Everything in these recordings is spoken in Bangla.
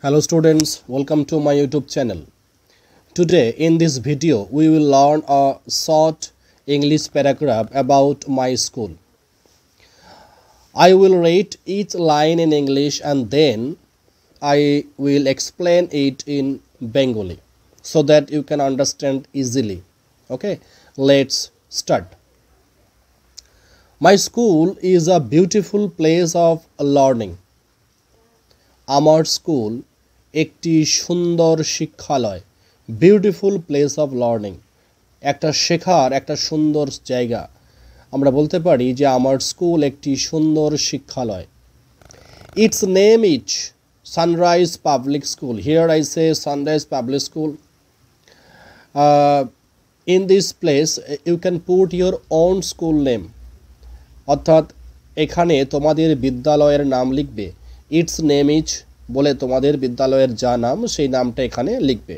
Hello students, welcome to my YouTube channel. Today in this video we will learn a short English paragraph about my school. I will read each line in English and then I will explain it in Bengali so that you can understand easily. Okay, let's start. My school is a beautiful place of learning. আমার স্কুল একটি সুন্দর শিক্ষালয়, বিউটিফুল প্লেস অফ লার্নিং, একটা শেখার একটা সুন্দর জায়গা। আমরা বলতে পারি যে আমার স্কুল একটি সুন্দর শিক্ষালয়। Its name is sunrise public School. Here I say Sunrise public School. In this place you can put your own school name, অর্থাৎ এখানে তোমাদের বিদ্যালয়ের নাম লিখবে। ইটস নেম ইজ বলে তোমাদের বিদ্যালয়ের যা নাম সেই নামটা এখানে লিখবে।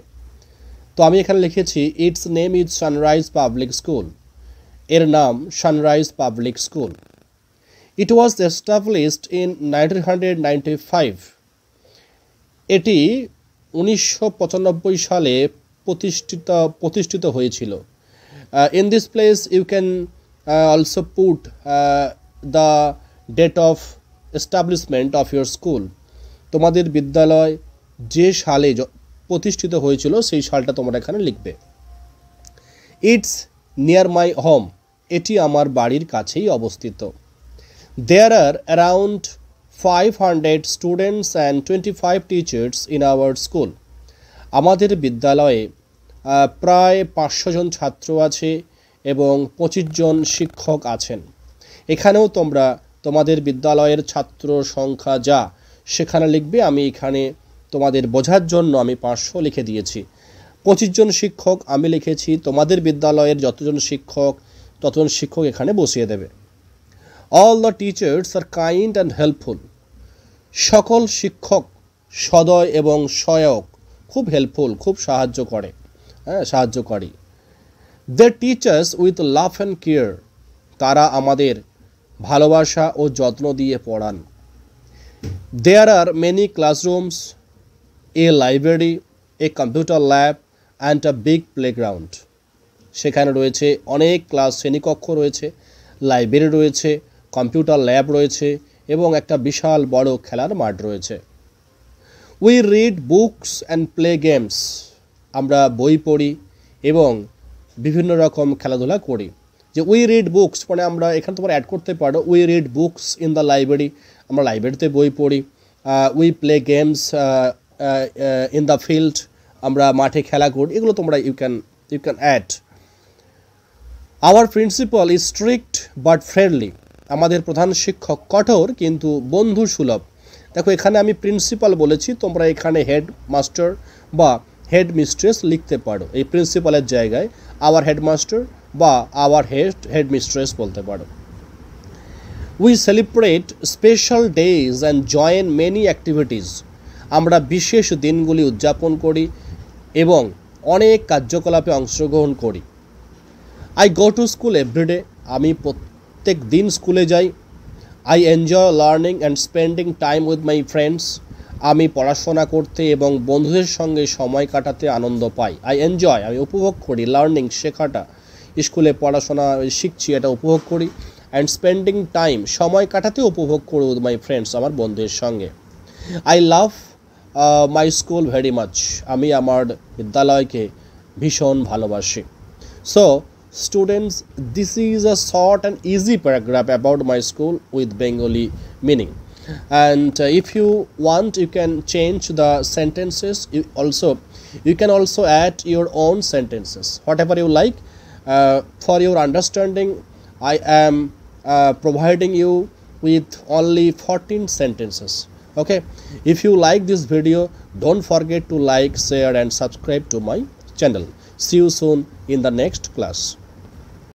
তো আমি এখানে লিখেছি its name is sunrise public school. এর নাম sunrise public school. It was established in 1995। এটি 1995 সালে প্রতিষ্ঠিত হয়েছিল। In this place you can also put the date of establishment of your school. তোমাদের বিদ্যালয় যে সালে প্রতিষ্ঠিত হয়েছিল সেই সালটা তোমরা এখানে লিখবে। It's near my home. এটি আমার বাড়ির কাছেই অবস্থিত। There are around 500 students and 25 teachers in our school. আমাদের বিদ্যালয়ে প্রায় 500 জন ছাত্র আছে এবং 25 জন শিক্ষক আছেন। এখানেও তোমরা তোমাদের বিদ্যালয়ের ছাত্র সংখ্যা যা সেখানে লিখবে। আমি এখানে তোমাদের বোঝার জন্য আমি 500 লিখে দিয়েছি। 25 জন শিক্ষক আমি লিখেছি। তোমাদের বিদ্যালয়ের যতজন শিক্ষক ততজন শিক্ষক এখানে বসিয়ে দেবে। All the teachers are kind and helpful. সকল শিক্ষক সদয় এবং সহায়ক, খুব হেল্পফুল, খুব সাহায্যকারী। They teachers with love and care. তারা আমাদের ভালোবাসা ও যত্ন দিয়ে পড়ান। There are many classrooms, a library, a computer lab and a big playground. সেখানে রয়েছে অনেক শ্রেণীকক্ষ রয়েছে, লাইব্রেরি রয়েছে, কম্পিউটার ল্যাব রয়েছে এবং একটা বিশাল বড় খেলার মাঠ রয়েছে। We read books and play games. আমরা বই পড়ি এবং বিভিন্ন রকম খেলাধুলা করি। যে উই রিড বুকস মানে আমরা এখানে তোমরা অ্যাড করতে পারো we read books in the library. আমরা লাইব্রেরিতে বই পড়ি। We play games in the field. আমরা মাঠে খেলা করি। এগুলো তোমরা you can add. Our principal is strict but friendly. আমাদের প্রধান শিক্ষক কঠোর কিন্তু বন্ধু সুলভ। দেখো এখানে আমি প্রিন্সিপাল বলেছি, তোমরা এখানে হেড মাস্টার বা হেড মিস্ট্রেস লিখতে পারো। এই প্রিন্সিপালের জায়গায় আওয়ার হেডমাস্টার বা আওয়ার হেড মিস্ট্রেস বলতে পারো। We celebrate special days and join many activities. আমরা বিশেষ দিনগুলি উদযাপন করি এবং অনেক কার্যকলাপে অংশগ্রহণ করি। I go to school everyday. আমি প্রত্যেক দিন স্কুলে যাই। I enjoy learning and spending time with my friends. আমি পড়াশোনা করতে এবং বন্ধুদের সঙ্গে সময় কাটাতে আনন্দ পাই। আই এনজয়, আমি উপভোগ করি, লার্নিং শেখাটা, স্কুলে পড়াশোনা শিখছি এটা উপভোগ করি। অ্যান্ড স্পেন্ডিং টাইম, সময় কাটাতে উপভোগ করি উইথ মাই ফ্রেন্ডস, আমার বন্ধুদের সঙ্গে। I love my school very much. আমি আমার বিদ্যালয়কে ভীষণ ভালোবাসি। So students, this is a short and easy paragraph about my school with Bengali meaning. And if you want, you can change the sentences. You can also add your own sentences, whatever you like. For your understanding, I am providing you with only 14 sentences. Okay, if you like this video, don't forget to like, share and subscribe to my channel. See you soon in the next class.